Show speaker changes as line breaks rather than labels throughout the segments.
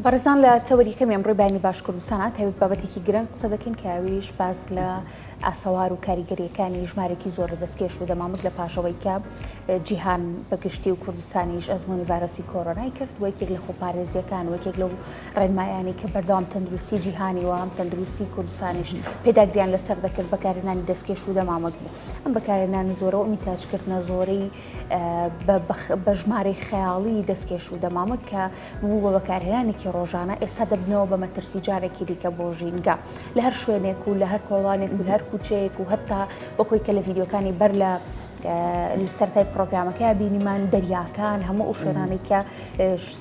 بەڕێزان لە تەوەری کەمی ئەمڕۆی بانی باش کوردستانە هەوێت بابەتێکی گرنگ قسە دەکەین کە ئاویش باس لە ئاسەوار و کاریگەریەکانی ژمارێکی زۆر دەستکێش و دەمامک لە پاشەوەی کە جیهان بەگشتی و کوردستانیش ئەزمموی ڤایرۆسی کۆڕۆنای کرد و یەکێک لە خۆپارێزیەکان و یەکێک لەو ڕێنمایانی کە بەردەوام تەندروستی جیهانی و ئەم تەندروستی کوردستانیش پێداگریان لەسەر دەکرد بەکارهێنانی دەستکێش و دەمامک بوو. ئەم بەکارهێنانی زۆرەوە میتاجکردنە زۆرەی بە ژمارەی خەیاڵی دەستکێش و دەمامک کە بوو بە بەکارهێنانێکی ڕۆژانە ئێستا دەبنەوە بە مەترسی جارێکی دیکە بۆ ژینگە لە هەر شوێنێک و لە هەر کۆڵانێک و لە هەر کوچەیەک و هەتا وەکۆی کە لە ڤیددیۆکانی بەر لە سەرای پرۆگرامەکە بینیمان دەریاکان هەموو ئەو شوێنانەی کە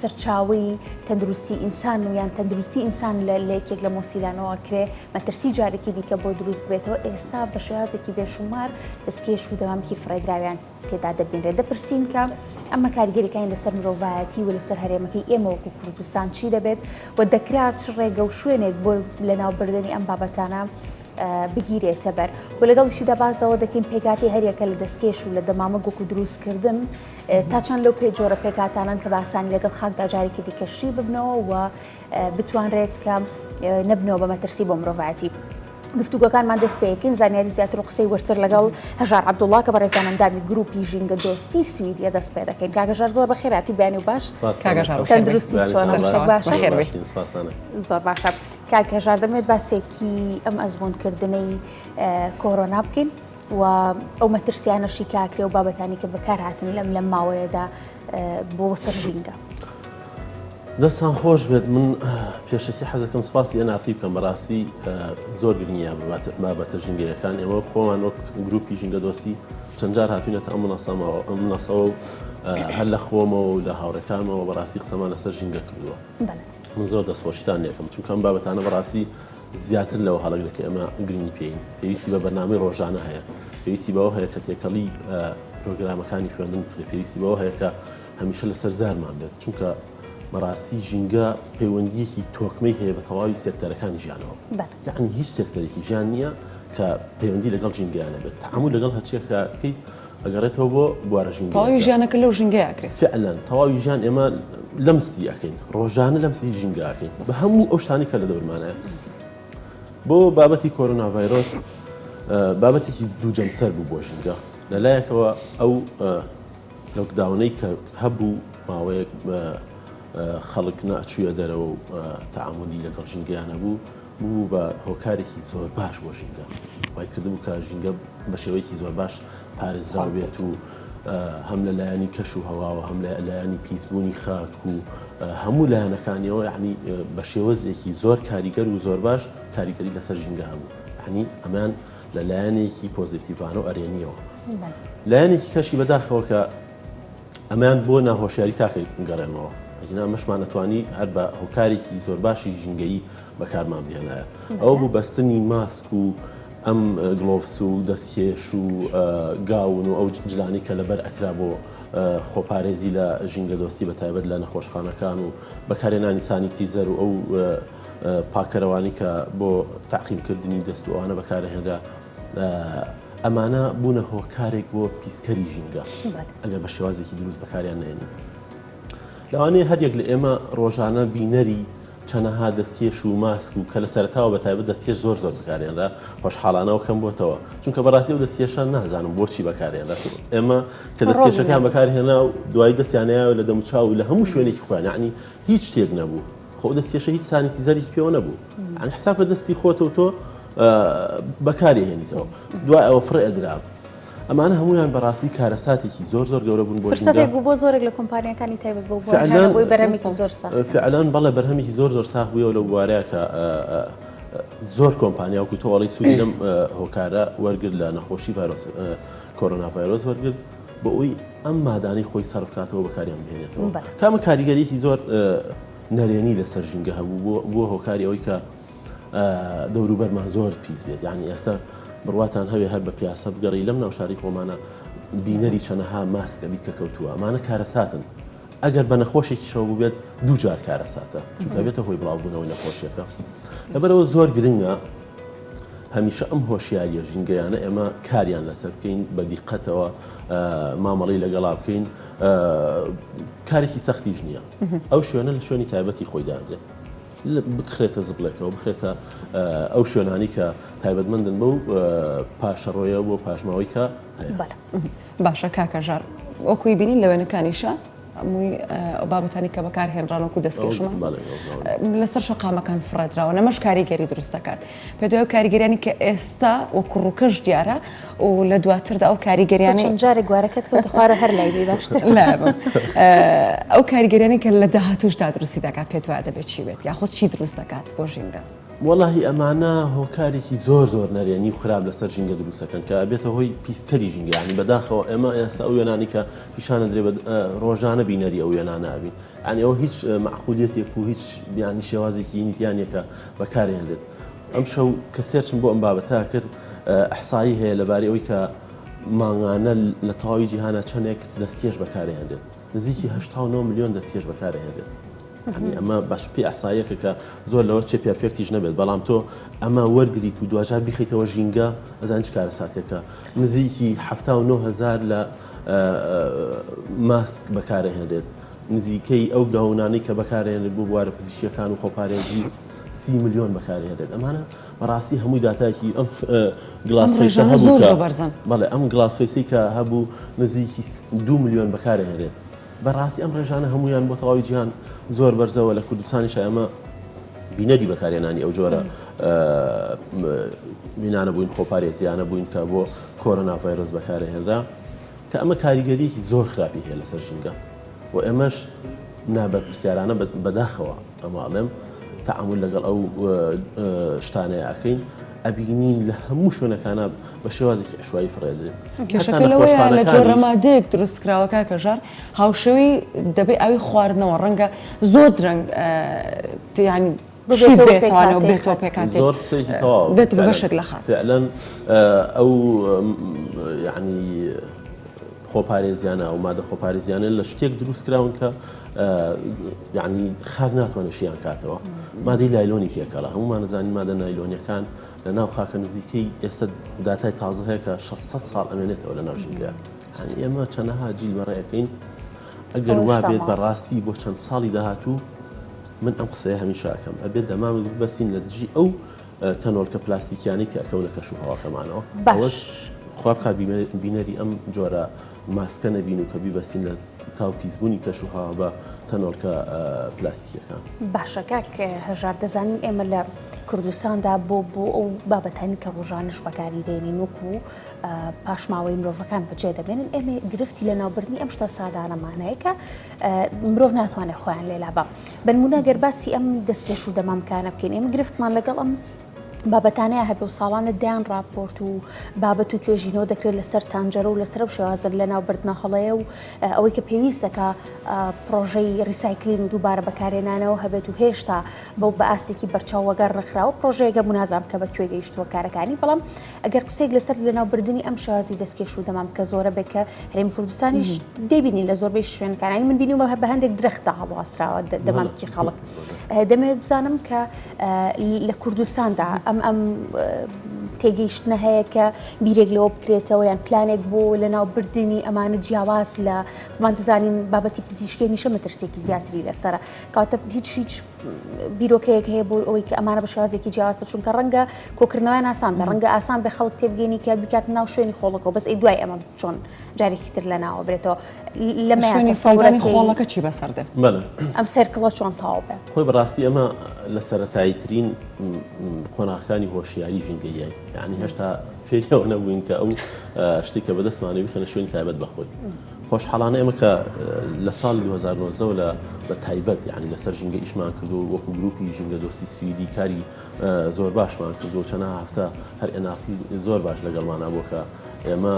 سەرچاوی تەندروستی ئینسان و یان تەندروستی ئینسان لە یەکێک لە مۆسیلانەوە کرێ مەترسی جارێکی دیکە بۆ دروست بێتەوە ئێستا بە شێوازێکی بێشومار دەستکێش و دەمامکی فڕێدراویان تێدا دەبینرێت دەپرسین کە ئەمە کاریگەریەکانی لەسەر مرۆڤایەتی و لەسەر هەرێمەکەی ئێمە وەکو کوردستان چی دەبێت و دەکرات چ ڕێگە و شوێنێک بۆ لەناوبردنی ئەم بابەتانە بگیرێتە بەر و لەگەڵیشیدا بازەوە دەکەین پێکاتی هەریەکە لە دەستکێش و لە دەمامە گوکو دروستکردن تا چەند لەو پێجۆرە پێکاتانن کە باسانی لەگەڵ خاکدا جارێکی دیکەشی ببنەوە و بتوانرێت کە نەبنەوە بە مەترسی بۆ مرۆڤایەتی. گفتوگۆکانمان دەست پێکەین زانیاری زیاتر و قسەی وەرتر لەگەڵ هەژار عەبدوڵڵا کە بەڕێزانەندامی گروپی ژینگە دۆستی سویدیە دەست پێ دەکەین. کاک هەژار زۆر بەخێراتی بیانی و باش تەندروستی چۆنە باشە زۆر باشە. کاک هەژار دەمێت باسێکی ئەم ئەزموونکردنەی کۆڕۆنا بکەین و ئەو مەترسیانەشی کاکرێ و بابەتانی کە بەکار هاتن لەم ماوەیەدا بۆ سەر ژینگە.
دەستان خۆش بێت من پێشەکی حەزەکەم سپاسی ئەنافی بکەم بەڕاستی زۆر گرنگە بابەتە ژینگەیەکان ئێمە خۆمان وەک گروپی ژینگە دۆستی چەند جار هاتوینەتە ئەم منەسەوە و هەر لە خۆمەوە و لە هاوڕێکانمەوە بەڕاستی قسەمان لەسەر ژینگە کردووە. من زۆر دەستخۆشیتان یەکەم چونکە ئەم بابەتانە بەڕاستی زیاتر لەوە هەڵەگرێکە ئێمە گرنگی پێین پێویستی بە بەرنامەی ڕۆژانە هەیە پێویستی بەوە هەیە کە تێکەڵی پرۆگرامەکانی خوێندن پێویستی بەوە هەیە کە هەمیشە لەسەر زارمان بێت چونکە بەڕاستی ژینگە پەیوەندیەکی تۆکمەی هەیە بە تەواوی سێکتەرەکانی ژیانەوە یعنی هیچ سێکتەرێکی ژیان نییە کە پەیوەندی لەگەڵ ژینگەیانە بێت تەعامل لەگەڵ هەرچیەکەکەیت ئەگەڕێتەوە بۆ بوارە ژینگە
تەواوی ژیانەکە لەو ژینگەیەکرێت
فعلا تەواوی ژیان ئێمە لەمستی ئەکەین ڕۆژانە لەمستی ژینگە ئەکەین بە هەموو ئەو شتانی کە لە دەورمانەیە. بۆ بابەتی کۆرۆنا ڤایرۆس بابەتێکی دووجەمسەر بوو بۆ ژینگە لەلایەکەوە ئەو لۆکداونەی کە هەبوو ماوەیەک خەڵک ناچوویە دەرەوە و تەعاملی لەگەڵ ژینگەیانە بوو بە هۆکارێکی زۆر باش بۆ ژینگە وای کردبوو کە ژینگە بە شێوەیەکی زۆر باش پارێزراو بێت و هەم لە لایەنی کەش و هەواوە هەم لە لایەنی پیسبوونی خاک و هەموو لایەنەکانیەوە یعنی بە شێوەزێکی زۆر کاریگەر و زۆر باش کاریگەری لەسەر ژینگە هەبوو یعنی ئەمان لە لایەنێکی پۆزیتیڤانە و ئەرێنیەوە لایەنێکی کەشی بەداخەوە کە ئەمان بۆ ناهۆشیاری تاکەی گەڕێنەوە ئەگینا مەشمان نەتوانی هەر بە هۆکارێکی زۆر باشی ژینگەیی بەکارمان بهێنایە ئەو بوو بەستنی ماسک و ئەم گلۆڤس و دەستکێش و گاون و ئەو جلانی کە لەبەر ئەکرا بۆ خۆپارێزی لە ژینگە دۆستی بە تایبەت لە نەخۆشخانەکان و بەکارهێنانی سانیتیزەر و ئەو پاکەرەوانی کە بۆ تاقیمکردنی دەست و ئەوانە بەکارهێنرا ئەمانە بوونە هۆکارێک بۆ پیسکەری ژینگە ئەگەر بە شێوازێکی دروست بەکاریان نێنی. لەوانەیە هەرێک لە ئێمە ڕۆژانە بینەری چەنەها دەستکێش و ماسک و کە لە سەرتاوە بە تایبەت دەستکێش زۆر بەکارێنرا خۆشحاڵانەوە کەم بۆتەوە چونکە بەڕاستی و دەستکێشان نازانم بۆچی بەکارێنرا ئێمە کە دەستکێشەکان بەکارهێنا و دوای دەستیانەیە لە دەموچاو و لە هەموو شوێنێکی خۆیان یعنی هیچ شتێک نەبوو خۆ دەستکێشە هیچ سانیتیزەرێکی پێوە نەبوو یعنی حساب بە دەستی خۆتە و تۆ بەکاری هێنیتەوە دوای ئەوە فڕێ ئەدرا ئەمانە هەمویان بەڕاستی کارەساتێکی زۆر گەورە بوون بۆ
فرسەتێک بوو بۆ زۆرێک لە کۆمپانیەکانی تایبەت بۆ بۆی بەرهەمێکی زۆر ساخت
فعلان بەڵێ بەرهەمێکی زۆر ساخت بوویەوە لە بوارەیە کە زۆر کۆمپانیا وەکو تۆڵی سوودی لەم هۆکارە وەرگرت لە نەخۆشی کۆرۆنا ڤایرۆس وەرگرت بە ئەوی ئەم مادانەی خۆی سەرفکاتەوە بەکاریان بهێنێتەوە کامە کاریگەریەکی زۆر نەرێنی لەسەر ژینگە هەبوو بۆ هۆکاری ئەوەی کە دەوروبەرمان زۆر پیس بێت یعنی ئێستا بڕواتان هەوێ هەر بە پیاسە بگەڕی لەم ناوشاری خۆمانە بینەری چەنەها ماسکە بیت کە کەوتووە ئەمانە کارەساتن ئەگەر بە نەخۆشێکی شەو بێت دوو جار کارەساتە چونکە بێتە هۆی بڵاوبوونەوەی نەخۆشیەکە لەبەرەوە زۆر گرنگە هەمیشە ئەم هۆشیاریە ژینگەیانە ئێمە کاریان لەسەر بکەین بە دیقەتەوە مامەڵی لەگەڵا بکەین کارێکی سەختیش نییە ئەو شوێنە لە شوێنی تایبەتی خۆی دادێت بخرێتە زبلێکەوە بخرێتە ئەو شوێنانی کە تایبەتمەندن بەو پاشەڕۆیە بۆ پاشماوەی کە
باشە کاکەژار وەکوی بینین لەوێنەکانیشە هەمووی بابەتانی کە بەکارهێنراوەکو دەستکێشمە لەسەر شەقامەکان فڕێدراوە نەمەش کاریگەری دروست دەکات پێ دوای کاریگەریانی کە ئێستا وە کوڕووکەش دیارە و لە دواتردا ئەو کاریگەریانی
چەند جارێک گوارەکەت کەوتە خوارە هەر لای بێ باشتر
ئەو کاریگەریانی کە لە داهاتووشدا دروستی دەکات پێت وایە دەبێت چی بێت یاخۆ چی دروست دەکات بۆ ژینگە
وەڵاهی ئەمانە هۆکارێکی زۆر نەرێنی و خراپ لەسەر ژینگە دروستەکەن کە بێتە هۆی پیسکەری ژینگەیانی بەداخەوە ئێمە ئێستا ئەو وێنانی کە پیشانە درێ ڕۆژانە بینەری ئەو وێنانە ئەبین ئەنی ئەوە هیچ مەعقولیەتێک و هیچ بیانی شێوازێکی نیتیانێکە بەکارهێنرێت ئەم شەو کە سێرچم بۆ ئەم بابەتە کرد ئەحسایی هەیە لەبارەی ئەوەی کە مانگانە لە تەواوی جیهانە چەندێک دەستکێش بەکارهێنرێت نزیکی 89 ملیۆن دەستکێش بەکارهێنرێت ئەمە باش پێ ئاسایەکە کە زۆر لەوە چێ پێرفێکتیش نەبێت بەڵام تۆ ئەمە وەرگریت و دوجار بیخیتەوە ژینگە ئەزان چ کارە ساتێکە نزیکی 79,000 لە ماسک بەکارهێنرێت نزیکەی ئەو گاونانەی کە بەکارهێنرێت بۆ بوارە پزیشکیەکان و خۆپارێزی 30 ملیۆن بەکارهێنرێت ئەمانە بەڕاستی هەمووی داتایەکی ئەم گڵاسفەیسە هەبوو بەڵێ ئەم گڵاسفەیسی کە هەبوو نزیکی 2 ملیۆن بەکارهێنرێت بەڕاستی ئەم ڕێژانە هەمویان بۆ تەواوی جیهان زۆر بەرزەوە لە کوردستانیش ئەمە بینەری بەکارهێنانی ئەو جۆرە بینانە بووین خۆپارێزیانە بووین کە بۆ کۆرۆنا ڤایرۆس بەکارهێنرا کە ئەمە کاریگەریەکی زۆر خراپی هەیە لەسەر ژینگە و ئێمەش نابەرپرسیارانە بەداخەوە ئەماڵێم تەعامل لەگەڵ ئەو شتانەیە ئەکەین ئەبینین لە هەموو شوێنەکانە بە شێوازێکی عشوایی فڕێدرێت
کێشەکە لەوەیە لە جۆرە مادەیەک دروستکراوە کاکەژار هاوشەوی دەبێت ئەوی خواردنەوە ڕەنگە زۆر درەنگ یعنی بێتوانێت بێتەوە پێکاتێک
زۆر قسەیەکی تەواو
بێت بەشێک لە خەڵک
فعلاً ئەو یعنی خۆپارێزیانە ئەو مادە خۆپارێزیانە لە شتێک دروستکراون کە یعنی خاک ناتوانێت شیان کاتەوە مادەی لایلۆنی پێکەڵە هەمومان نەزانین مادە نایلۆنیەکان لە ناو خاکە نزیکەی ئێستا داتای تازە هەیە کە 600 ساڵ ئەمێنێتەوە لە ناو ژینگە هەنی ئێمە چەندەها جیل بەڕێەکەین ئەگەر وا بێت بەڕاستی بۆ چەند ساڵی داهاتوو من ئەم قسەیە هەمیشە ئەکەم ئەبێت دەمام بەسین لە دژی ئەو تەنۆڵکە پلاستیکیانی کە ئەکەونە کەش و هەواکەمانەوە ئەوەش خوا بکات بینەری ئەم جۆرە ماسکە نەبین و کە بیبەستین لە تاو پیسبوونی کەش و هەوا بە تەنۆڵکە پلاستیکەکان
باشە کاک هەژار دەزانین ئێمە لە کوردستاندا بۆ ئەو بابەتانی کە ڕۆژانش بەکاری دێنین وەکو پاشماوەی مرۆڤەکان بەجێ دەبێنن ئێمە گرفتی لە ناوبردنی ئەم شتە سادانەمانەیە کە مرۆڤ ناتوانێت خۆیان لێلا بە بنمونە گەرباسی ئەم دەستکێش و دەمامکانە بکەین ئێمە گرفتمان لەگەڵ ئەم بابەتانەیە هەبێ و ساڵانە دایان راپۆرت و بابەت و توێژینەوە دەکرێت لەسەر تانجەرە و لەسەر و شێوازن لە ناوبردنە هەڵەیە و ئەوەی کە پێویستەکە پرۆژەی ریسایکلین و دووبارە بەکارێنانەوە هەبێت و هێشتا بەو بە ئاستێکی بەرچاوەگەر ڕخراوە پرۆژەیەگە منازام کە بە کوێ گەیشتووە کارەکانی بەڵام ئەگەر قسێک لەسەر لە ناوبردنی ئەم شێوازی دەستکێش و دەمام کە زۆرە بێت کە هەرێمی کوردستانیش دەبینین لە زۆربەی شوێنەکانی من بینیومە بە هەندێک درەختە هەڵواسراوە دەمامکی خەڵک دەمەوێت بزانم کە لە کوردستاندا ئەم تێگەیشتنە هەیە کە بیرێک لەوە بکرێتەوە یان پلانێک بۆ لە ناوبردنی ئەمانە جیاواز لە خۆمان دەزانین بابەتی پزیشکی میشە مەترسێکی زیاتری لەسرە کاتە هیچ بیرۆکەیەک هەیە بۆ ئەوەی کە ئەمانە بە شێوازێکی جیاوازتر چونکە ڕەنگە کۆکردنەوەیان ئاسان بە ڕەنگە ئاسان بە خەڵک تێبگەینی کە بیکات ناو شوێنی خۆڵەکەەوە بەس ئەی دوای ئەمە چۆن جارێکی تر لە ناوە برێتەوە
لەمەیانی ساڵدانی خۆڵەکە چی بەسەردێ
ئەم
سەرکڵە چۆن تاو بێت
خۆی بەڕاستی ئەمە لە سەرەتاییترین قۆناغەکانی هۆشیاری ژینگەیە یعنی هێشتا فێریەوە نەبووین کە ئەو شتێک کە بەدەستمانە بخەنە شوێنی تایبەت بەخۆی خۆشحاڵانە ئێمە کە لە ساڵی 2019 لە بە تایبەت یعنی لەسەر ژینگە ئیشمان کردو وەکو گروپی ژینگە دۆستی سویدی کاری زۆر باشمان کردو چەند هەفتە هەر ئێناقی زۆر باش لەگەڵمانە بۆ کە ئێمە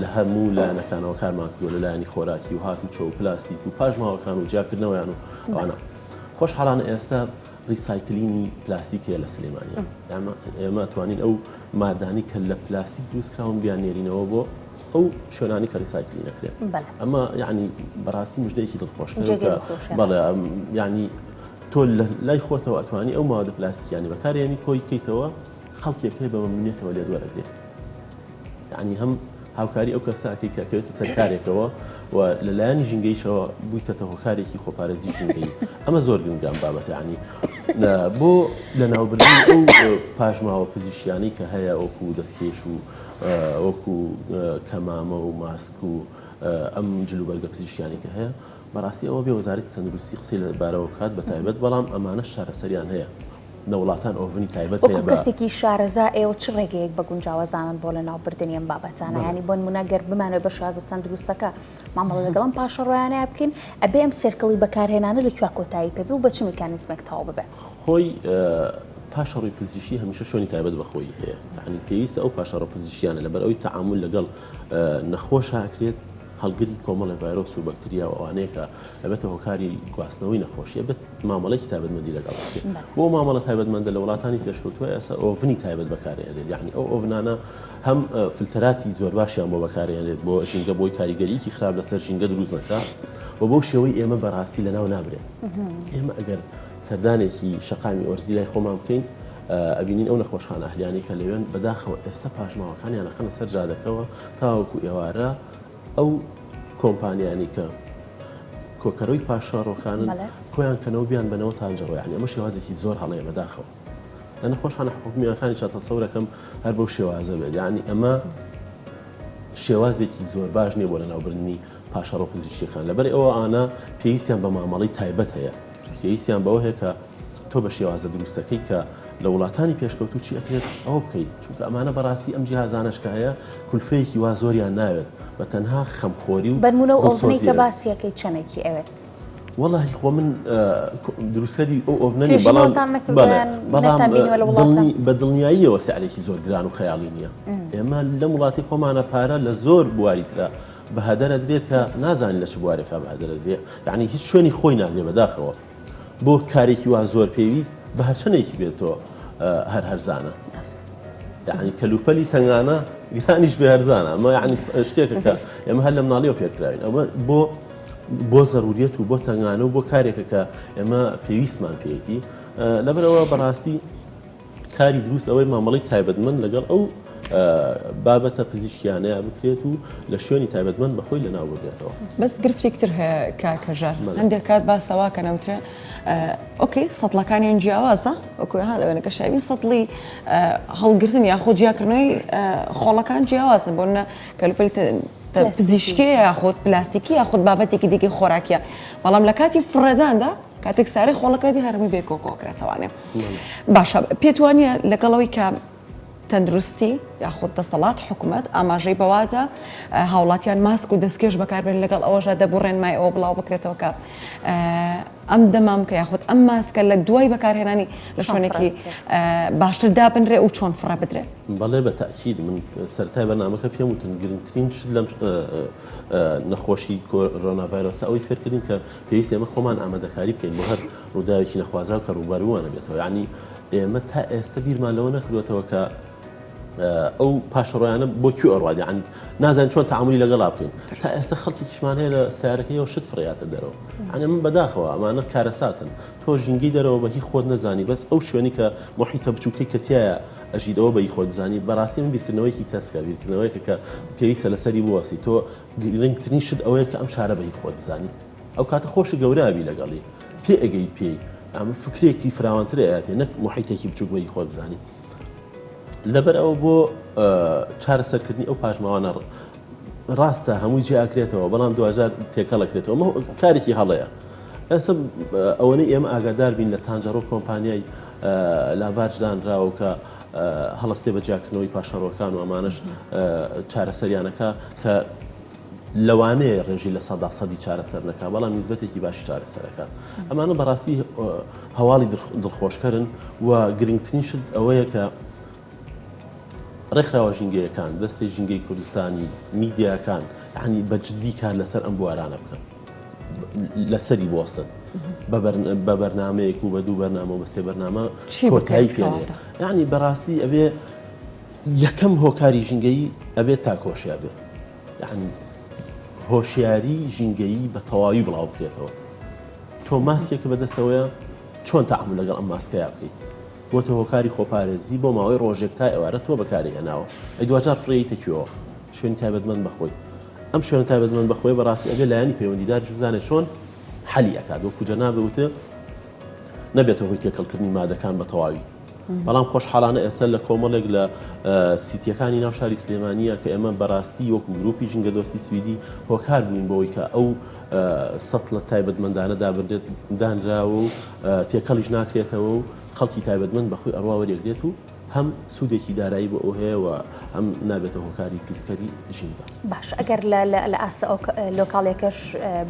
لە هەموو لایەنەکانەوە کارمان کردو لەلایەنی خۆراکی و هات و چۆ و پلاستیک و پاژماوەکان و جیاکردنەوەیان و ئەوانە خۆشحاڵانە ئێستا ریسایکلینی پلاستیکیە لە سلێمانیە ئێمە توانین ئەو مادانی کە لە پلاستیک دروستکراون بیان نێرینەوە بۆ ئەو شوێنانی کە ریسایکلی نەکرێت ئەمە یعنی بەڕاستی مژدەیەکی دڵخۆشکە بەڵێ یعنی تۆ لای خۆتەوە ئەتوانی ئەو مادە پلاستیکیانی بەکارێنی کۆی بکەیتەوە خەڵکێک بە مەمنونیەتەوە لێ دووەرەگرێت یعنی هەم هاوکاری ئەو کەساکەی کەکەوێتە سەرکارێکەوە و لەلایەن ژینگەیشەوە بوویتەتە هۆکارێکی خۆپارێزی ژینگەی ئەمە زۆر گرنگام بابەتە ینی بۆ لە ناوبردنی ئەو پاژماوە پزیشکیانەی کە هەیە وەکو دەستکێش و وەکو کەمامە و ماسک و ئەم جلوبەرگە پزیشکیانی کە هەیە بەڕاستی ئەوە بێ وەزارەتی تەندروستی قسەی لەبارەوە بکات بە تایبەت بەڵام ئەمانە شارەسەریان هەیە لە وڵاتان ئۆڤنی تایبەت هەیە
وەکو کەسێکی شارەزا ئێوە چ ڕێگەیەک بە گونجاوەزانن بۆ لە ناوبردنی ئەم بابەتانە ینی بۆ نمونە گەر بمانەوە بە شازە تەندروستەکە مامەڵە لەگەڵم پاشەڕۆیانە بکەین ئەبێ ئەم سێرکەڵی بەکارهێنانە لەکوێ کۆتایی پێبێ و بە چ میکانیزمێک تەواو ببێ
خۆی پاشەڕۆی پزیشکی هەمیشە شوێنی تایبەت بەخۆی هەیە ینی پێویستە ئەو پاشەڕۆ پزیشکیانە لەبەر ئەوی تەعامل لەگەڵ نەخۆش هاکرێت هەڵگری کۆمەڵی ڤایرۆس و بەکتریا و ئەوانەیە کە ئەبێتە هۆکاری گواستنەوەی نەخۆشیە بێت مامەڵێکی تایبەتمەندی لەگەڵ بکرێت بۆ مامەڵە تایبەتمەندە لە وڵاتانی پێشکەوتووە ئێستا ئۆڤنی تایبەت بەکارهێنێت یعنی ئەو ئۆڤنانە هەم فلتراتی زۆر باشیان بۆ بەکارهێنێت بۆ ژینگە بۆی کاریگەریکی خراپ لەسەر ژینگە دروست نەکات و بۆ شێوەی ئێمە بەڕاستی لەناو نابرێت ئێمە ئەگەر سەردانێکی شەقامی ئۆرزی لای خۆمان بکەین ئەبینین ئەو نەخۆشخانە ئەهلیانی کە لەوێن بەداخەوە ئێستا پاژماوەکانیان ئەخەنە سەر جادەکەوە تاوەکو ئێوارە ئەو کۆمپانیانی کە کۆکەرەوەی پاشەڕۆکانن کۆیان کەنەوە بیان بنەوە تانجەڕۆ یعنی ئەمە شێوازێکی زۆر هەڵەیە بەداخەوە لە نەخۆشخانە حکومیەکانی چاتەسەورەکەم هەر بەو شێوازە بێت یعنی ئەمە شێوازێکی زۆر باش نییە بۆ لە ناوبردنی پاشەڕۆ پزیشکیەکان لەبەر ئەوە ئانا پێویستیان بە مامەڵەی تایبەت هەیە پێویستیان بەوە هەیە کە تۆ بە شێوازە دروستەکەی کە لە وڵاتانی پێشکەوتوو چی ئەکرێت ئەوە بکەیت چونکە ئەمانە بەڕاستی ئەم جیهازانەش کە هەیە کولفەیەکی وا زۆریان ناوێت بە تەنها خەمخۆری و
بەنمونە و ئۆڤنەی کە باسیەکەی چەنێکی ئەوێت
وەڵاهی خۆ من دروستکەری ئەو ئۆڤنەنی بەڵام بە دڵنیاییەوە سیعرێکی زۆر گران و خەیاڵی نییە ئێمە لەم وڵاتی خۆمانە پارە لە زۆر بواریترا بەهەدەرە درێت کە نازانین لە چ بوارێکا بەهەدەرە درێت یعنی هیچ شوێنی خۆی ناگرێ بەداخەوە بۆ کارێکی وا زۆر پێویست بە هەرچەنێکی بێتەوە هەر هەرزانە یعنی کەلوپەلی تەنگانە گرانیش بێ هەرزانە ئەمە یعنی شتێکە کە ئێمە هەر لە مناڵیەوە فێرکراوین ئەمە بۆ زەروریەت و بۆ تەنگانە و بۆ کارێکە کە ئێمە پێویستمان پێیەتی لەبەرەوە بەڕاستی کاری دروست ئەوەی مامەڵی تایبەتمەند لەگەڵ ئەو بابەتە پزیشکیانەیە بکرێت و لە شوێنی تایبەتمەند بەخۆی لە ناو بگرێتەوە
بەس گرفتێکتر هەیە کاکەژار هەندێک کات باسەوا کەنەوترە ئۆکەی سەتڵەکانیان جیاوازە وەکوها لەوێنەکە شاوی سەتڵی هەڵگرتن یاخۆ جیاکردنەوەی خۆڵەکان جیاوازن بۆ نە کەلوپەلی پزیشکی یاخۆت پلاستیکی یاخۆت بابەتێکی دیگەی خۆراکیە بەڵام لە کاتی فڕێداندا کاتێک ساری خۆڵەکەتی هەرمووی بێکۆکۆکرێتەوانێ باشە پێت وانە لەگەڵەوەی کە تەندروستی یاخود دەسەڵات حکوومەت ئاماژەی بەوادە هاوڵاتیان ماسک و دەستکێش بەکاربێن لەگەڵ ئەوەژە دەبڕێن مای ئەوە بڵاو بکرێتەوە کە ئەم دەمام کە یاخود ئەم ماسکە لە دوای بەکارهێنانی لە شوێنێکی باشتر دابنرێ و چۆن فڕە بدرێت
بەڵێ بە تاکید من سەرەتای بەرنامەکە پێم وتن گرنگترین لەم نەخۆشی کۆرۆنا ڤایرۆسە ئەوەی فێرکردین کە پێویست ئێمە خۆمان ئامادەکاری بکەین بۆ هەر ڕووداوێکی نەخوازراو کە ڕووبەروانە بێتەوە یعنی ئێمە تا ئێستا بیرمان لەوە نەکردوێتەوە کە ئەو پاشەڕۆیانە بۆ کوێ ئەڕوادی عنی نازان چۆن تەعاملی لەگەڵا بکەین تا ئێستا خەڵکی کشمان هەیە لە سیارەکەیەوە شت فڕیاتە دەرەوە عنی من بەداخەوە ئەمانە کارەساتن تۆ ژینگەی دەرەوە بەهی خۆت نەزانی بەس ئەو شوێنی کە محیتە بچووکەی کە تایە ئەژیدەوە بەی خۆت بزانی بەڕاستی من بیرکردنەوەیکی تەسکە بیرکردنەوەیکە کە پێویستە لەسەری بوەسی تۆ گرنگترین شت ئەوەیە کە ئەم شارە بەهی خۆت بزانی ئەو کاتە خۆشی گەورەبی لەگەڵی پێ ئەگەی پێی ئەمە فکرێکی فراوانترە ئاەتێ نەک محیتێکی بچووک بەی خۆت بزانی لەبەر ئەوە بۆ چارەسەرکردنی ئەو پاژماوانە ڕاستە هەمووی جیاکرێتەوە بەڵام دوجار تێکەڵەکرێتەوە ئەمە کارێکی هەڵەیە ئێستا ئەوەنەی ئێمە ئاگادار بین لە تانجەڕۆ کۆمپانیای لاڤاجدانراوە کە هەڵەستێ بە جیاکردنەوەی پاشەڕۆکان و ئەمانش چارەسەریانەکە کە لەوانەیە ڕێژی لە 100% چارەسەر نەکا بەڵام نیزبەتێکی باشی چارەسەرەکە ئەمانە بەڕاستی هەواڵی دڵخۆشکردن و گرنگترین شت ئەوەیە کە ڕێکخراوە ژینگەیەکان دەستی ژینگەی کوردستانی میدیاکان یعنی بەجددی کار لەسەر ئەم بوارانە بکەن لەسەری بۆستن بە بەرنامەیەک و بە دوو بەرنامە و بە سێ بەرنامە کۆتایی پێنێ یعنی بەڕاستی ئەبێ یەکەم هۆکاری ژینگەی ئەبێت تا کۆشیا بێت یعنی هۆشیاری ژینگەیی بە تەواوی بڵاو بکرێتەوە تۆ ماسکێکە بەدەستەوەیە چۆن تەعامل لەگەڵ ئەم ماسکەیە بکەیت بۆتە هۆکاری خۆپارێزی بۆ ماوەی ڕۆژێک تا ئێوارە تۆ بەکاری هێناوە ئەی دوجار فڕێیتە کوێوە شوێنی تایبەتمەند بەخۆی ئەم شوێنە تایبەتمەند بەخۆی بەڕاستی ئەبێ لایەنی پەیوەندیدار بزانێت چۆن حەلی ئەکات وەکو جەنابە وتە نەبێتەوە هۆی تێکەڵکردنی مادەکان بە تەواوی بەڵام خۆشحاڵانە ئێستا لە کۆمەڵێک لە سیتیەکانی ناو شاری سلێمانیە کە ئێمە بەڕاستی وەکو گروپی ژینگە دۆستی سویدی هۆکار بووین بەوەی کە ئەو سەد لە تایبەتمەندانە دابردێت دانراوە و تێکەڵیش ناکرێتەوە و خەڵکی تایبەتمەند بەخۆی ئەڕوا وەرێک دێت و هەم سوودێکی دارایی بۆ ئەو هەیە و هەم نابێتە هۆکاری پیسکەری ژینگە.
باش ئەگەر لە ئاستە لۆکاڵێکەش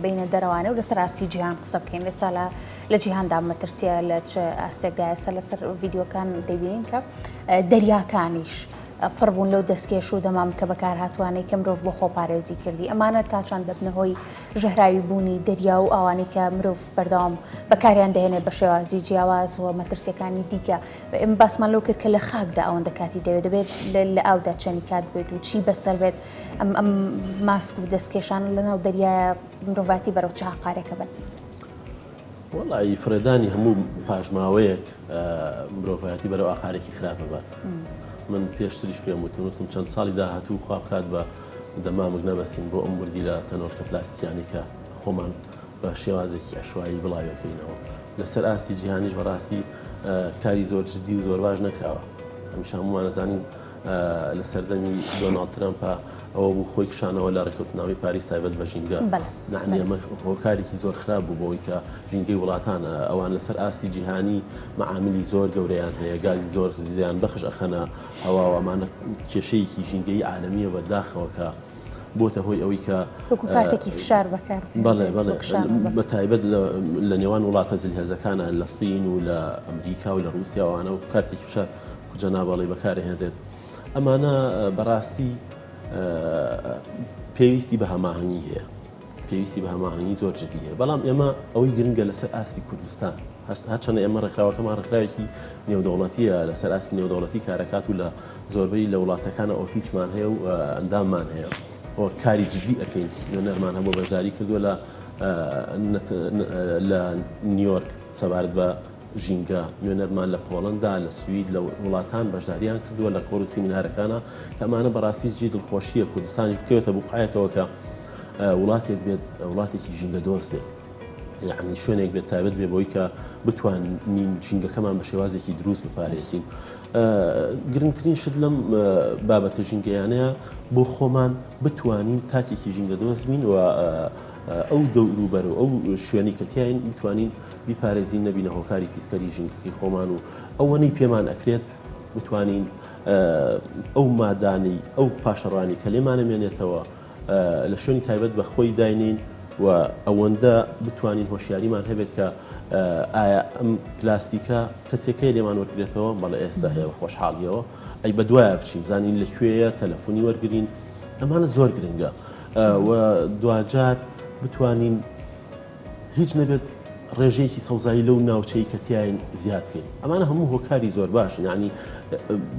بینە دەرەوانە و لەسەر ئاستی جیهان قسە بکەین لەسا لە جیهاندا مەترسیە لە چ ئاستێکدا ئێستا لەسەر ڤیدیۆکان دەبینین کە دەریاکانیش پڕبوون لەو دەستکێش و دەمام کە بەکار هاتوانەی کە مرۆڤ بۆ خۆپارێزی کردی ئەمانە تاچان دەبنە هۆی ژەهراوی بوونی دەریا و ئەوانەی کە مرۆڤ بەردەوام بەکاریان دەهێنێت بە شێوازی جیاواز و مەترسیەکانی دیکە ئێمە باسمان لەو کرد کە لە خاکدا ئەوەندە کاتی دەبێت لە ئاودا چەنی کات بێت و چی بەسەر بێت ئەم ماسک و دەستکێشان لەناو دەریایە مرۆڤاتی بەرەو چه قارێکە بن.
وەڵی فرێدانی هەموو پاژماوەیەک مرۆڤایەتی بەرەو ئاخارێکی خراپە بات. من پێشتریش پێم وتم چەند ساڵی داهاتوو خوا بکات بە دەمامک نەبەستین بۆ ئەم وردی لە تەنۆرکە پلاستیکیانی کە خۆمان بە شێوازێکی ئەشوایی بڵاوەکەینەوە لەسەر ئاستی جیهانیش بەڕاستی کاری زۆر جدی و زۆر باش نەکراوە هەمیشە هەمووان نەزانین لە سەردەمی دۆناڵد ترامپە ئەوە بوو خۆی کشانەوە لە ڕێکەوتناوی پاریس تایبەت بە ژینگە نعنی ئەمە هۆکارێکی زۆر خراپ بوو بۆەوەی کە ژینگەی وڵاتانە ئەوان لەسەر ئاستی جیهانی مەعاملی زۆر گەورەیان هەیە گازی زۆر زیان بەخش ئەخەنە هەواوەمانە کێشەیەکی ژینگەی عالەمیە بەداخەوە کە بۆتە هۆی ئەوەی کە
وەکو کارتێکی فشار بەکار
بەڵێ بە تایبەت لە نێوان وڵاتە جلهێزەکانە لە سین و لە ئەمریکا و لە رووسیاوانە و کارتێکی فشار جەنابەڵی بەکارهێنرێت ئەمانە بەڕاستی پێویستی بە هەماهەنگی هەیە پێویستی بە هەماهەنگی زۆر جدی هەیە بەڵام ئێمە ئەوەی گرنگە لەسەر ئاستی کوردستان هەرچەندە ئێمە ڕێکخراوەکەمان ڕێکخراوێکی نێودەوڵەتیە لەسەر ئاستی نێودەوڵەتی کارەکات و لە زۆربەی لە وڵاتەکانە ئۆفیسمان هەیە و ئەنداممان هەیە کاری جدی ئەەکەین نوێنەرمان هەموو بەشداری کردووە لە نیویۆرک سەبارەت بە ژینگە نوێنەرمان لە پۆڵەندا لە سوید لە وڵاتان بەشداریان کردووە لە کۆڕ و سیمینارەکانە کە ئەمانە بەڕاستی جێ دڵخۆشیە کوردستانیش بکەوێتە بوقعەکەوە کە وڵاتێک بێت وڵاتێکی ژینگە دۆست بێت یعنی شوێنێک بێت تایبەت بێ بۆی کە بتوانین ژینگەکەمان بە شێوازێکی دروست بپارێزین گرنگترین شت لەم بابەتە ژینگەیانەیە بۆ خۆمان بتوانین تاکێکی ژینگە دۆست بین و ئەو دەوروبەر و ئەو شوێنی کە تیاین بتوانین بیپارێزین نەبینە هۆکاری پیسکەری ژینگەکەی خۆمان و ئەوەنەی پێمان ئەکرێت بتوانین ئەو مادانی ئەو پاشەڕوانی کە لێمانەمێنێتەوە لە شوێنی تایبەت بە خۆی داینین و ئەوەندە بتوانین هۆشیاریمان هەبێت کە ئایا ئەم پلاستیکە کەسێکەیە لێمان وەرگێتەوە بەڵێ ئێستا هەیە خۆشحاڵیەوە ئەی بە دوایە بچین زانین لەکوێیە تەلەفۆنی وەرگرین ئەمانە زۆر گرنگە و دوجار بتوانین هیچ نەبێت ڕێژەیەکی سەوزایی لەو ناوچەی کە تیاین زیاد بکەین ئەمانە هەموو هۆکاری زۆر باشن یعنی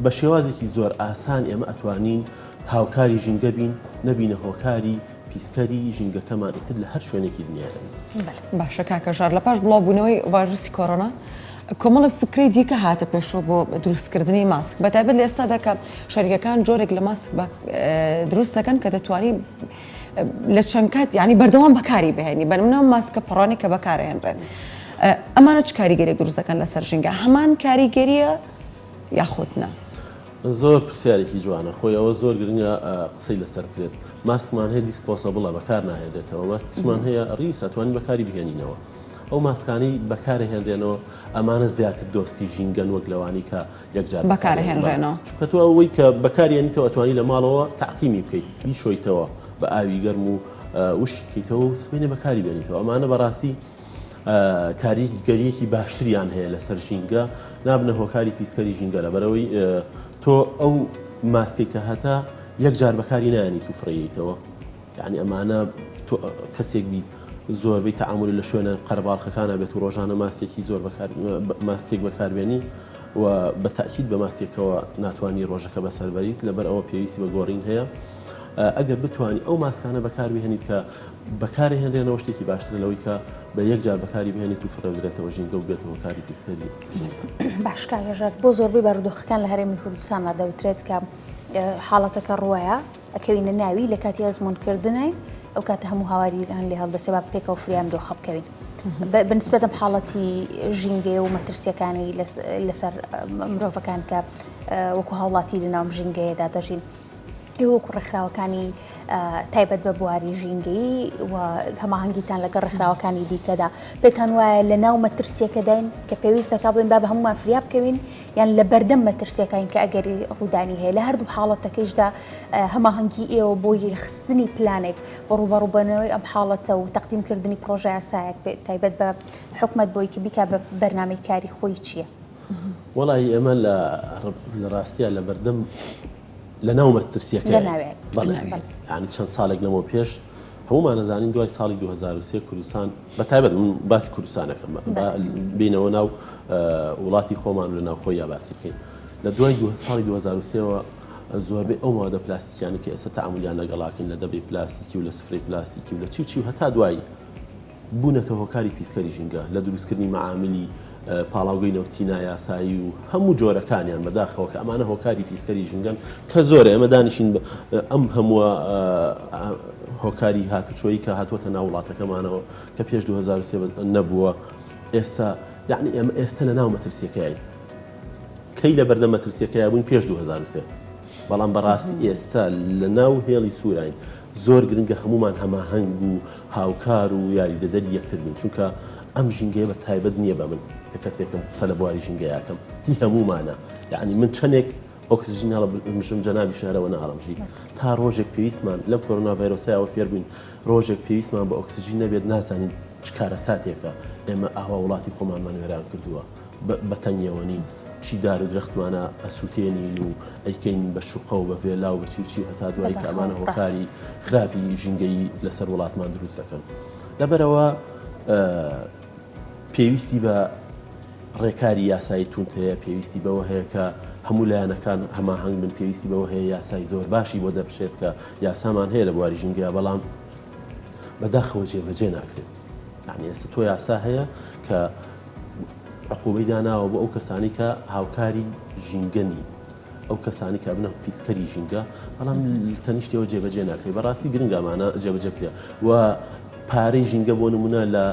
بە شێوازێکی زۆر ئاسان ئێمە ئەتوانین هاوکاری ژینگە بین نەبینە هۆکاری پیسکەری ژینگەکەمان ئیتر لە هەر شوێنێکی دنیاە.
باشە کاکەژار لە پاش بڵاوبوونەوەی ڤایرۆسی کۆڕۆنا کۆمەڵی فکری دیکە هاتە پێشەوە بۆ دروستکردنی ماسک بەتایبەت لە ئێستادا کە شەریکەکان جۆرێک لە ماسک دروست دەکەن کە دەتوانین لە چەند کات یعنی بەردەوام بەکاری بهێنی بەنمونەوە ماسکە پەڕۆنی کە بەکارهێنرێت ئەمانە چ کاریگەریەک دروست دەکەن لەسەر ژینگە هەمان کاریگەریە یاخودنا
زۆر پرسیارێکی جوانە خۆی ئەوە زۆر گرنگە قسەی لەسەر کرێت ماسکمان هەیە دیسپۆسەبڵە بەکار ناهێنرێتەوە ماسکمان هەیە ڕیس ئەتوانین بەکاری بهێنینەوە ئەو ماسکانی بەکارهێنرێنەوە ئەمانە زیاتر دۆستی ژینگەن وەک لەوانی کە یەکجار
بەکارهێنرێنەوە
چونکە تۆ ئەوەی کە بەکارێنیتەوە ئەتوانی لە ماڵەوە تەعقیمی بکەیت بیشۆیتەوە بە ئاوی گەرم و وشی بکەیتەوە و سبەینێ بەکاری بێنیتەوە ئەمانە بەڕاستی کاریگەریەکی باشتریان هەیە لەسەر ژینگە نابنە هۆکاری پیسکەری ژینگە لەبەرەوەی تۆ ئەو ماسکەی کە هەتا یەکجار بەکاری نایانی تو فڕێیتەوە یعنی ئەمانە کەسێک بی زۆربەی تەعامل لە شوێنە قەرەباڵغەکانە بێت و ڕۆژانە ماسکێکی زۆر ماسکێک بەکاربێنی و بە تاکید بە ماسکێکەوە ناتوانانی ڕۆژەکە بەسەربەریت لەبەر ئەوە پێویستی بە گۆڕین هەیە ئەگەر بتوانانی ئەو ماسکانە بەکاربهێنیت کە بەکارهێنرێنەوە شتێکی باشتر لەوەی کە بە یەکجار بەکاری بهێنیت و فڕێدرێتەوە ژینگە و بێتەوە کاری پیسکەری
باش کاکەژار بۆ زۆربەی بارودۆخەکان لە هەرێمی کوردستاندا دەوترێت کە حاڵەتەکە ڕوایە ئەکەوینە ناوی لە کاتی ئەزمونکردنەوەی ئەو کاتە هەموو هاواری لێ هەڵدەسێ با بکەیتەوە فریام دۆخە بکەوین بەنسبەت ئەم حاڵەتی ژینگەیە و مەترسیەکانی لەسەر مرۆڤەکان کە وەکو هاوڵاتی لەناو ژینگەیەدا دەژین وەکو ڕێکخراوەکانی تایبەت بە بواری ژینگەیی و هەماهەنگیتان لەگەڵ ڕێکخراوەکانی دیکەدا پێتان وایە لە ناو مەترسیەکەداین کە پێویستەکە بڵێن با بە هەمومان فریا بکەوین یان لە بەردەم مەترسیەکان کە ئەگەری ڕوودانی هەیە لە هەردوو حاڵەتەکەیشدا هەماهەنگی ئێوە بۆی خستنی پلانێک بە ڕوبەڕووبەنەوەی ئەم حاڵەتە و تەقدیمکردنی پرۆژە یاسایەک تایبەت بە حکومەت بۆی کە بیکا بە بەرنامەی کاری خۆی چییە؟
وەڵی ئێمە لە ڕاستیە لە بەردەم لە ناو مەترسیەکە ینی چەند ساڵێک لەمەوە پێش هەمومان نەزانین دوای ساڵی 2023 کوردستان بە تایبەت من باسی کوردستانەکەم بینەوە ناو وڵاتی خۆمان لە ناو خۆی یا باسی بکەین لە دوای ساڵی 2023ەوە زۆربەی ئەو مادە پلاستیکیانی کە ئێستا تەعاملیان لەگەڵاکەین لە دەبێ پلاستیکی و لە سفرەی پلاستیکی و لە چی و هەتا دوایی بوونەتە هۆکاری پیسکەری ژینگە لە دروستکردنی معاملی پاڵاوگەی نەوتینە یاسایی و هەموو جۆرەکانیان بەداخەوە کە ئەمانە هۆکاری پیسکەری ژینگەن کە زۆرە ئێمە دانیشین ئەم هەمووە هۆکاری هاتوچۆیی کە هاتووەتە ناو وڵاتەکەمانەوە کە پێش 2023 نەبووە ئێستا یعنی ئێمە ئێستا لە ناو مەترسیەکەی کەی لە بەردەم مەترسیەکەی بووین پێش 2023 بەڵام بەڕاستی ئێستا لە ناو هێڵی سووراین زۆر گرنگە هەمومان هەماهەنگ و هاوکار و یاریدەدەری یەکتر بین چونکە ئەم ژینگەیە بە تایبەت نییە بە من کە کەسێکم قسە لە بواری ژینگەیەکەم هی هەمومانە یعنی من چەندێک ئۆکسیژن هەڵمشم جەنابی شارەوە نەهەڵمژی تا ڕۆژێک پێویستمان لەم کۆرۆنا ڤایرۆسایەوە فێر بووین ڕۆژێک پێویستمان بە ئۆکسیژن نەبێت نازانین چ کارە ساتێکە ئێمە ئاوا وڵاتی خۆمانمان وێران کردووە بە تەنیەوە نین چی دار و درەختمانە ئەسووتێنین و ئەیکەین بە شوقە و بە ڤێلا و بە چی هەتا دوایی کە ئەمانە هۆکاری خراپی ژینگەی لەسەر وڵاتمان دروستەکەن لەبەرەوە پێویستی بە ڕێکاری یاسایی تونند هەیە پێویستی بەوە هەیە کە هەموو لایەنەکان هەماهەنگ بن پێویستی بەوە هەیە یاسای زۆر باشی بۆ دەبشێت کە یاسامان هەیە لە بواری ژینگەیە بەڵام بەداخەوە جێبەجێ ناکرێت یعنی ئێستا تۆ یاسا هەیە کە عقوبەی داناوە بۆ ئەو کەسانی کە هاوکاری ژینگەنی ئەو کەسانی کە بنە پیسکەری ژینگە بەڵام تەنیشتەوە جێبەجێ ناکرێت بەڕاستی گرنگامانە جێبەجێ بکرێت و پارەی ژینگە بۆ نمونە لە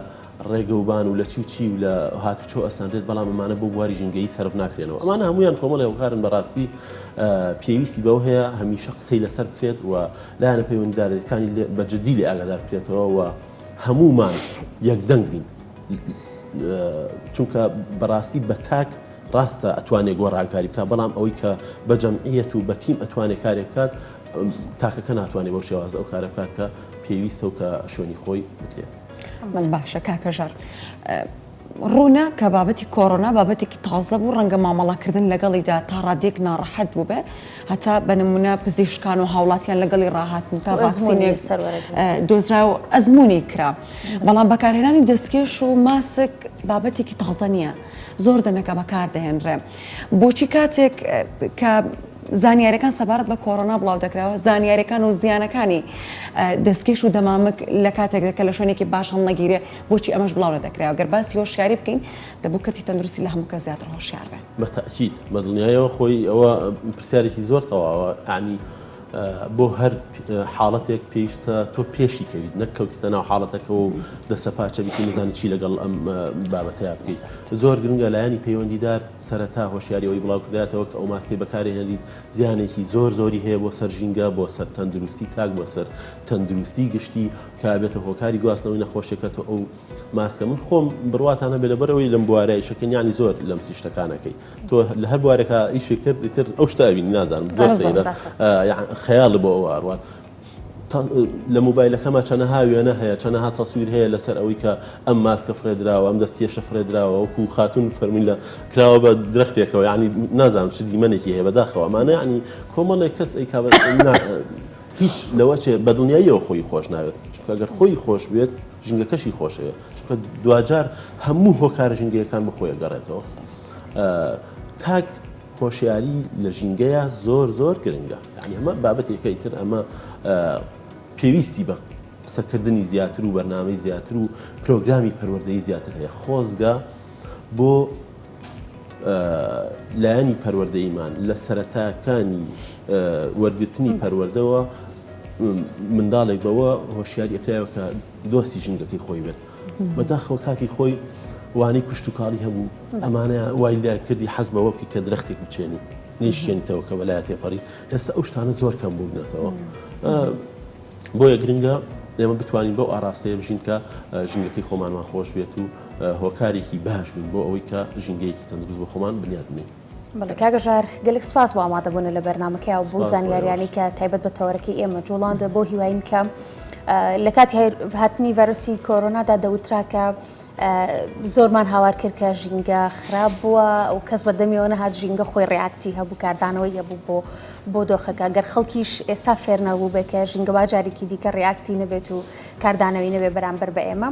ڕێگەوبان و لە چی و لە هاتوچۆ ئەساندرێت بەڵام ئەمانە بۆ بواری ژینگەی سەرف ناکرێنەوە ئەمانە هەمویان کۆمەڵی هەوکارن بەڕاستی پێویستی بەو هەیە هەمیشە قسەی لەسەر بکرێت و لایەنە پەیوەندیدارەکانی بەجددی لێ ئاگادار بکرێتەوە و هەمومان یەکدەنگ بین چونکە بەڕاستی بە تاک ڕاستە ئەتوانێت گۆڕانکاری بکات بەڵام ئەوەی کە بە جەمعیەت و بە تیم ئەتوانێت کارێک بکات تاکەکە ناتوانێت بەو شێوازە ئەو کارە بکات کە پێویستە و کە شوێنی خۆی بکرێت.
من باشە کاکەژار ڕوونە کە بابەتی کۆڕۆنا بابەتێکی تازە بوو ڕەنگە مامەڵاکردن لەگەڵیدا تا ڕادێک ناڕەحەت بوو بێ هەتا بە نمونە پزیشکان و هاوڵاتیان لەگەڵی ڕاهاتن تا ڤاکسینێک دۆزرا و ئەزمموی کرا بەڵام بەکارهێنانی دەستکێش و ماسک بابەتێکی تازە نییە زۆر دەمێکە بەکاردەهێنرێ بۆچی کاتێک کە زانیاریەکان سەبارەت بە کۆڕۆنا بڵاو دەکراوە زانیاریەکان و زیانەکانی دەستکێش و دەمامک لە کاتێک دەکە لە شوێنێکی باش هەڵ نەگیرێ بۆچی ئەمەش بڵاو نەدەکراوە گەر باسی هۆشیاری بکەین دەبوو کردی تەندروستی لە هەموو کە زیاتر هۆشیار بێت
بەتەئکید بە دڵنیایەوە خۆی ئەوە پرسیارێکی زۆر تەواوە عنی بۆ هەر حاڵەتێک پێویستە تۆ پێشی کەویت نەکەوتیتە ناو حاڵەتەکە و دەسەپاچە بیتی نزانانی چی لەگەڵ ئەم بابەتەیە بکەیت زۆر گرنگە لایەنی پەیوەندیدار سەرەتا هۆشیاریەوەی بڵاو کردایەتەوە کە ئەو ماسکەی بەکارهێنێت زیانێکی زۆری هەیە بۆ سەر ژینگە بۆ سەر تەندروستی تاک بۆ سەر تەندروستی گشتی کابێتە هۆکاری گواستنەوەی نەخۆشیەکەتەوە ئەو ماسکە من خۆم بڕواتانە بێ لەبەرەوەی لەم بوارەی شەکەنیانی زۆر لەم سیشتەکانەکەی تۆ لە هەر بوارێکە ئیشی کرد ئیتر ئەو شتابین نازانم زۆر سەیرە خەیاڵ بۆ ئەو ئاروات لە موبایلەکەمە چەنەها وێنە هەیە چەنەها تەسویر هەیە لەسەر ئەوەی کە ئەم ماسکە فرێدراوە ئەم دەستێشە فرێدراوە وەکو خاتون فەرمین لە کراوە بە درەختێکەوە یعنی نازانم چ دیمەنێکی هەیە بەداخەوە ئەمانە یعنی کۆمەڵێک کەس ئەیکا هیچ لەوە چێ بە دڵنیاییەوە خۆی خۆش ناوێت چونکە ئەگەر خۆی خۆش بێت ژینگەکەشی خۆشەیە چونکە دوجار هەموو هۆکارە ژینگەیەکان بخۆیە گەڕێتەوە تاک هۆشیاری لە ژینگەیە زۆر گرنگە یعنی ئەمە بابەتێکەی تر ئەمە پێویستی بە قسەکردنی زیاتر و بەرنامەی زیاتر و پرۆگرامی پەروەردەیی زیاتر هەیە خۆزگە بۆ لایەنی پەروەردەییمان لە سەرەتاکانی وەرگرتنی پەروەردەوە منداڵێک بەوە هۆشیاریەکەیەوە کە دۆستی ژینگەکەی خۆی بێت بەداخەوە کاتی خۆی وانی کوشت و کاڵی هەبوو ئەمانە وای لای کردی حەز بەوە بکە کە درەختێک بچێنی نیشکێنیتەوە کە بەلای تێپەڕی ئێستا ئەو شتانە زۆر کەم بوو بنێتەوە بۆیە گرنگە ئێمە بتوانین بەو ئاراستەیە بژین کە ژینگەکەی خۆمانمان خۆش بێت و هۆکارێکی باش بین بۆ ئەوەی کە ژینگەیەکی تەندروست بۆ خۆمان بنیادنین.
بەڵێ کاگەژار گەلێک سپاس بۆ ئامادەبوون لە بەرنامەکەیەوە بۆ زانیاریانی کە تایبەت بە تەوەرەکەی ئێمە جوڵاندە بۆ هیواین کە لە کاتی هاتنی ڤایرۆسی کۆرۆنادا دەوترا کە زۆرمان هاوار کرد کە ژینگە خراپ بووە و کەس بە دەمیەوە نەهات ژینگە خۆی ڕێاکتی هەبوو کاردانەوەی هەبوو بۆ دۆخەکە گەر خەڵکیش ئێستا فێر نەبوو بێت کە ژینگە باجارێکی دیکە ڕێاکتی نەبێت و کاردانەوەی نەبێت بەرامبەر بە ئێمە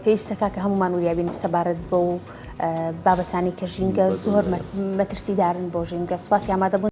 پێویستەکە کە هەمومان وریابین سەبارەت بۆ بابەتانی کە ژینگە زۆر مەترسیدارن بۆ ژینگە سواسی ئامادەبوون